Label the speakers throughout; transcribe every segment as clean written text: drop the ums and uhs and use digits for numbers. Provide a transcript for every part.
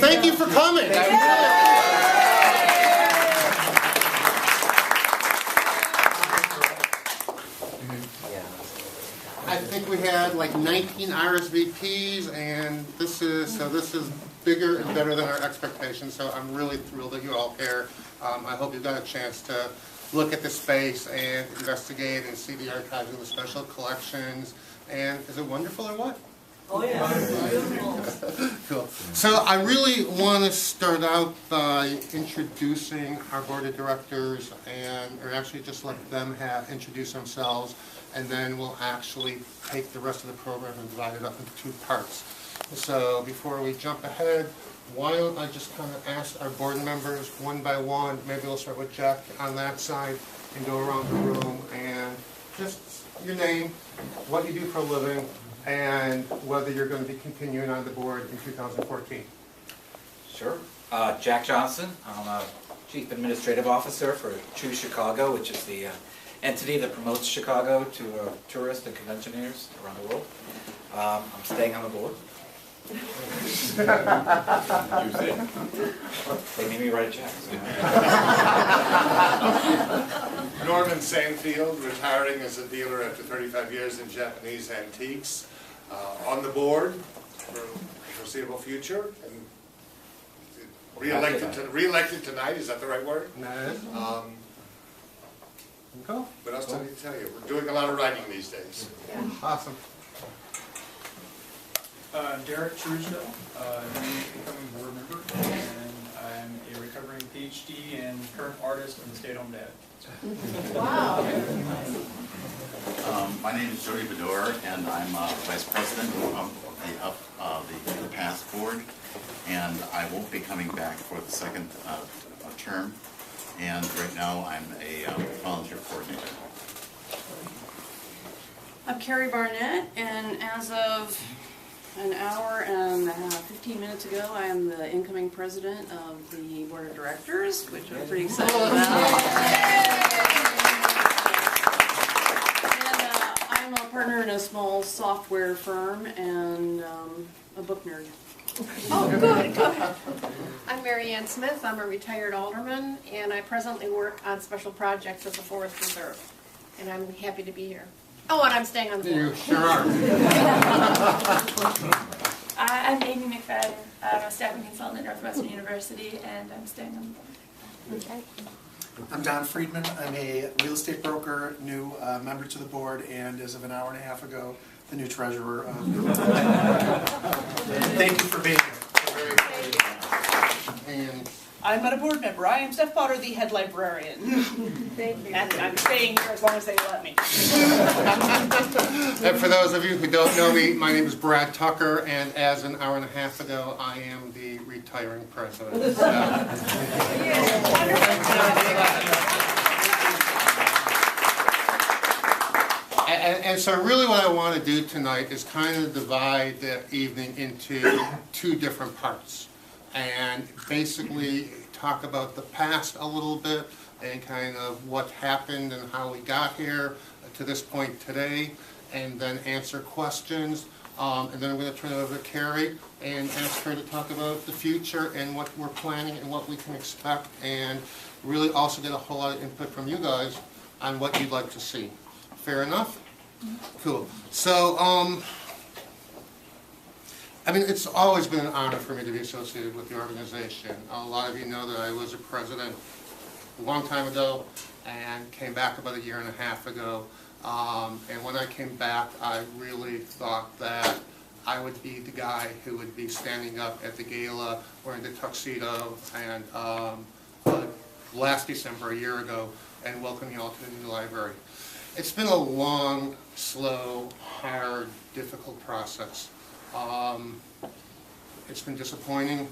Speaker 1: thank you for coming. I think we had like 19 RSVPs, and this is bigger and better than our expectations. So I'm really thrilled that you're all here. I hope you've got a chance to look at the space and investigate and see the archives and the special collections. And is it wonderful or what?
Speaker 2: Oh yeah, beautiful.
Speaker 1: Cool. So I really want to start out by introducing our board of directors, or actually just let them introduce themselves, and then we'll actually take the rest of the program and divide it up into two parts. So before we jump ahead, why don't I just kind of ask our board members one by one. Maybe we'll start with Jack on that side and go around the room, and just your name, what you do for a living, and whether you're going to be continuing on the board in 2014.
Speaker 3: Sure. Jack Johnson. I'm a Chief Administrative Officer for Choose Chicago, which is the entity that promotes Chicago to tourists and conventioners around the world. I'm staying on the board. They made me write a check. So.
Speaker 4: Norman Sandfield, retiring as a dealer after 35 years in Japanese antiques. On the board for the foreseeable future, and re-elected tonight. Is that the right word?
Speaker 1: No. Go.
Speaker 4: What else did I tell you? We're doing a lot of writing these days.
Speaker 1: Yeah. Awesome.
Speaker 5: Derek Truesdell, new incoming board member, and I'm a recovering PhD and current artist and stay-at-home dad.
Speaker 2: Wow.
Speaker 6: My name is Jody Bedore, and I'm Vice President of the past board, and I won't be coming back for the second term, and right now I'm a volunteer coordinator.
Speaker 7: I'm Carrie Barnett, and as of an hour and 15 minutes ago, I am the incoming president of the board of directors, which I'm pretty excited about. And I'm a partner in a small software firm and a book nerd.
Speaker 8: Oh, good, good. I'm Mary Ann Smith. I'm a retired alderman, and I presently work on special projects at the Forest Reserve. And I'm happy to be here. Oh, and I'm staying on the board.
Speaker 1: You sure are.
Speaker 9: I'm Amy McFadden. I'm a staffing consultant at Northwestern University, and I'm staying on the board.
Speaker 8: Okay.
Speaker 10: I'm Don Friedman. I'm a real estate broker, new member to the board, and as of an hour and a half ago, the new treasurer. Thank you for being here.
Speaker 1: And
Speaker 11: I'm not a board member. I am Steph Potter, the head librarian.
Speaker 8: Thank you.
Speaker 11: And I'm staying here as long as they let me.
Speaker 1: And for those of you who don't know me, my name is Brad Tucker, and as an hour and a half ago, I am the retiring president. So. And so really what I want to do tonight is kind of divide the evening into two different parts. And basically talk about the past a little bit and kind of what happened and how we got here to this point today, and then answer questions. And then I'm going to turn it over to Carrie and ask her to talk about the future and what we're planning and what we can expect, and really also get a whole lot of input from you guys on what you'd like to see. Fair enough? Cool. So, I mean, it's always been an honor for me to be associated with the organization. A lot of you know that I was a president a long time ago and came back about a year and a half ago. And when I came back, I really thought that I would be the guy who would be standing up at the gala wearing the tuxedo and last December, a year ago, and welcoming you all to the new library. It's been a long, slow, hard, difficult process. It's been disappointing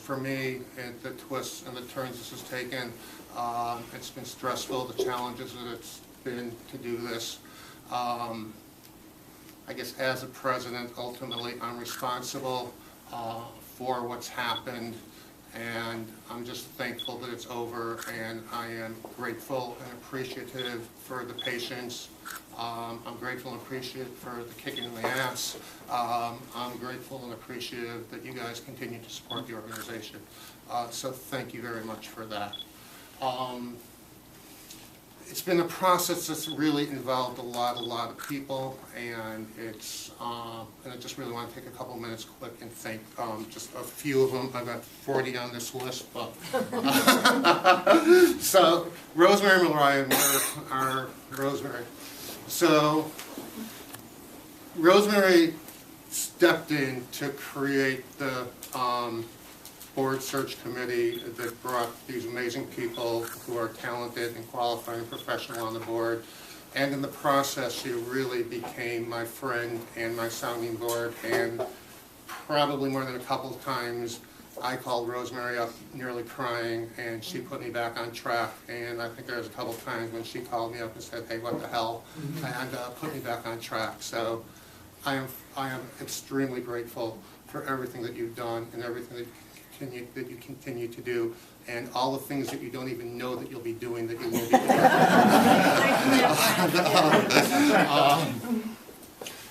Speaker 1: for me at the twists and the turns this has taken. It's been stressful, the challenges that it's been to do this. I guess as a president, ultimately I'm responsible for what's happened, And I'm just thankful that it's over, and I am grateful and appreciative for the patience. I'm grateful and appreciative for the kicking in the ass. I'm grateful and appreciative that you guys continue to support the organization. So thank you very much for that. It's been a process that's really involved a lot of people, and and I just really want to take a couple minutes quick and thank just a few of them. I've got 40 on this list, but so Rosemary and Mariah are Rosemary. So Rosemary stepped in to create the board search committee that brought these amazing people who are talented and qualified and professional on the board. And in the process, she really became my friend and my sounding board. And probably more than a couple of times, I called Rosemary up nearly crying, and she put me back on track. And I think there was a couple of times when she called me up and said, "Hey, what the hell?" and put me back on track. So I am extremely grateful for everything that you've done and everything that you continue to do, and all the things that you don't even know that you'll be doing that you will be doing.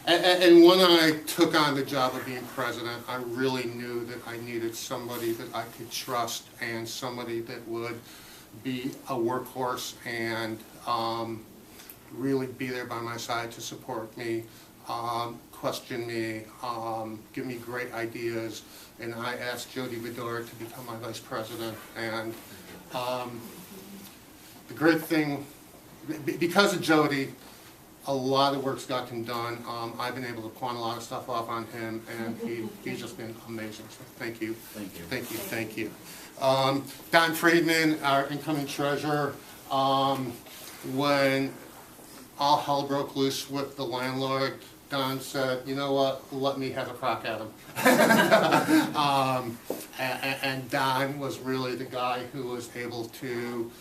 Speaker 1: And when I took on the job of being president, I really knew that I needed somebody that I could trust, and somebody that would be a workhorse and really be there by my side to support me, question me, give me great ideas. And I asked Jody Bedore to become my vice president. And the great thing, because of Jody, a lot of work's gotten done. I've been able to pawn a lot of stuff off on him, and he's just been amazing. So thank you.
Speaker 6: Thank you.
Speaker 1: Thank you, thank you. Don Friedman, our incoming treasurer, when all hell broke loose with the landlord, Don said, "You know what, let me have a crack at him." And Don was really the guy who was able to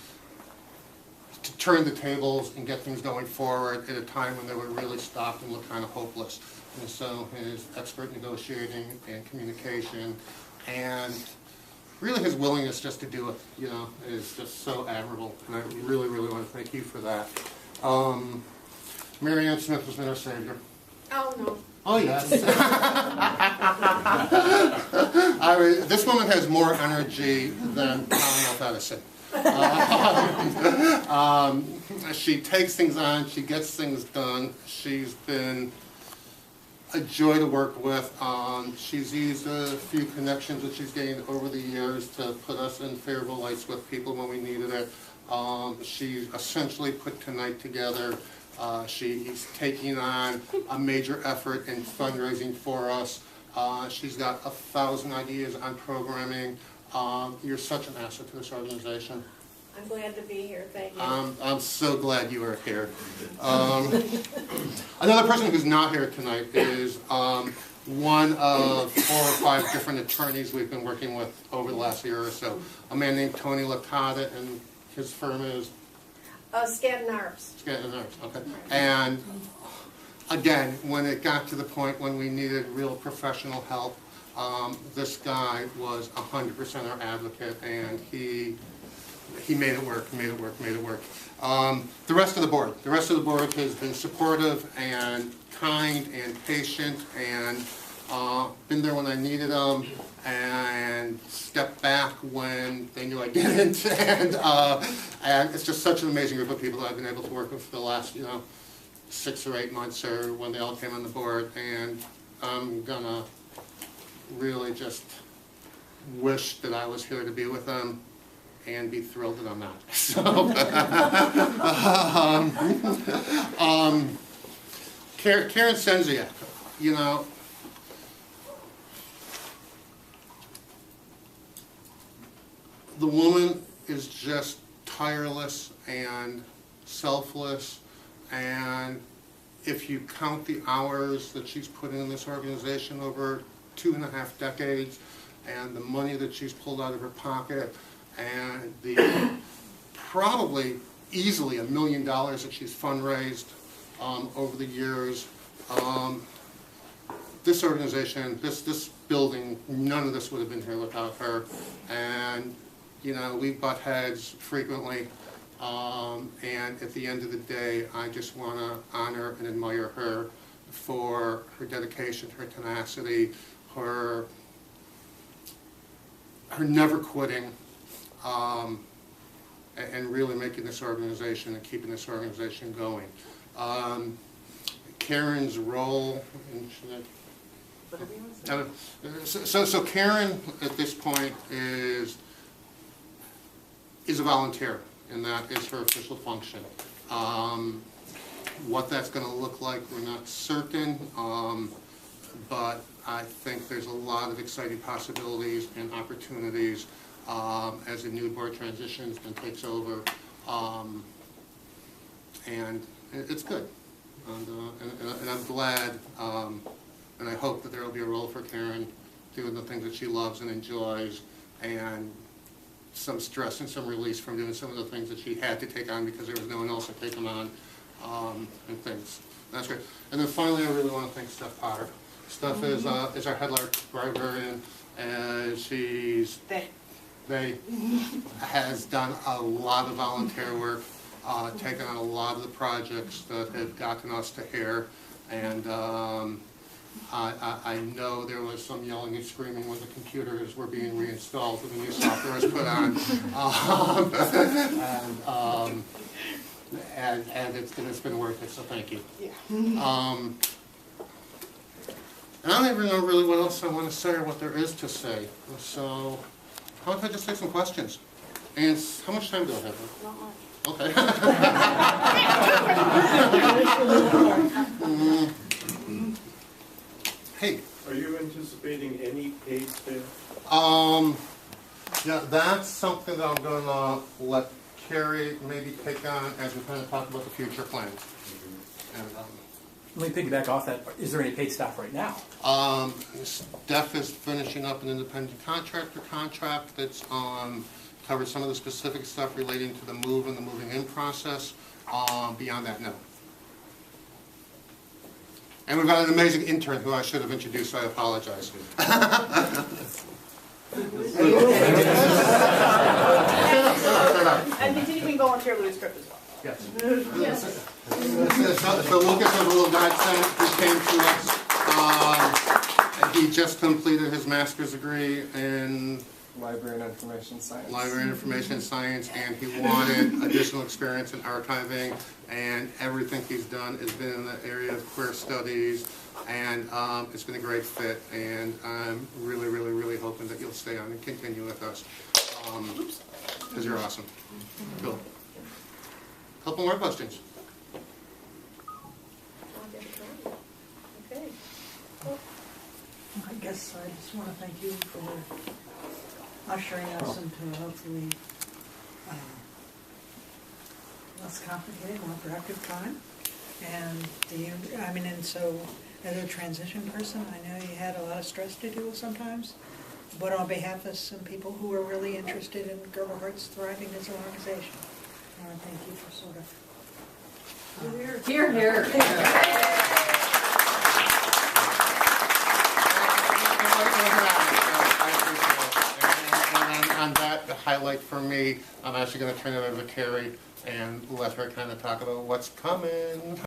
Speaker 1: turn the tables and get things going forward at a time when they were really stopped and looked kind of hopeless. And so his expert negotiating and communication and really his willingness just to do it, you know, is just so admirable. And I really, really want to thank you for that. Mary Ann Smith has been our savior.
Speaker 8: Oh, no.
Speaker 1: Oh, yes. This woman has more energy than Commonwealth Edison. She takes things on, she gets things done. She's been a joy to work with. She's used a few connections that she's gained over the years to put us in favorable lights with people when we needed it. She essentially put tonight together. She's taking on a major effort in fundraising for us. She's got 1,000 ideas on programming. You're such an asset to this organization.
Speaker 2: I'm glad to be here, thank you.
Speaker 1: I'm so glad you are here. Another person who's not here tonight is one of 4 or 5 different attorneys we've been working with over the last year or so. A man named Tony Licata, and his firm is?
Speaker 2: Skadden Arps.
Speaker 1: Skadden Arps, okay. And again, when it got to the point when we needed real professional help, this guy was 100% our advocate, and he made it work, made it work, made it work. The rest of the board has been supportive and kind and patient, and been there when I needed them, and stepped back when they knew I didn't, and it's just such an amazing group of people that I've been able to work with for the last, 6 or 8 months, or when they all came on the board, and I'm gonna really just wish that I was here to be with them and be thrilled that I'm not. So, Karen Senziak, the woman is just tireless and selfless, and if you count the hours that she's put in this organization over 2.5 decades, and the money that she's pulled out of her pocket, and the probably easily $1 million that she's fundraised over the years, this organization, this building, none of this would have been here without her. And, you know, we butt heads frequently. And at the end of the day, I just want to honor and admire her for her dedication, her tenacity, her never quitting, and really making this organization and keeping this organization going. Karen's role, so Karen at this point is a volunteer, and that is her official function. What that's going to look like, we're not certain, but I think there's a lot of exciting possibilities and opportunities as the new board transitions and takes over, and it's good. And I'm glad, and I hope that there will be a role for Karen doing the things that she loves and enjoys, and some stress and some release from doing some of the things that she had to take on because there was no one else to take them on, and things. That's great. And then finally, I really want to thank Steph Potter. Steph is our head librarian, and they has done a lot of volunteer work, taken on a lot of the projects that have gotten us to here, and I know there was some yelling and screaming when the computers were being reinstalled when the new software was put on, and it's been worth it, so thank you. Yeah. And I don't even know really what else I want to say or what there is to say, so how about I just take some questions? And how much time do I have? Not much. Okay. Hey.
Speaker 12: Are you anticipating any paid staff?
Speaker 1: Yeah, that's something that I'm going to let Carrie maybe take on as we kind of talk about the future plans. And,
Speaker 13: let me piggyback off that. Is there any paid staff right now?
Speaker 1: Steph is finishing up an independent contractor contract that's covers some of the specific stuff relating to the move and the moving in process. Beyond that, no. And we've got an amazing intern who I should have introduced, so I apologize.
Speaker 11: And continuing volunteer Louis Script as well.
Speaker 1: Yes. So Lucas was a little godsend who came to us. He just completed his master's degree in
Speaker 14: Library and Information Science.
Speaker 1: Library and Information Science, and he wanted additional experience in archiving, and everything he's done has been in the area of queer studies, and it's been a great fit, and I'm really, really, really hoping that you'll stay on and continue with us, because you're awesome. Cool. Couple more questions.
Speaker 2: Okay.
Speaker 15: I guess I just want to thank you for ushering us into hopefully less complicated, more productive time. And and so as a transition person, I know you had a lot of stress to deal with sometimes. But on behalf of some people who are really interested in Gerber Hart's thriving as an organization, I want to thank you for sort of
Speaker 7: Here, here.
Speaker 1: And on that, the highlight for me, I'm actually going to turn it over to Carrie and let her kind of talk about what's coming.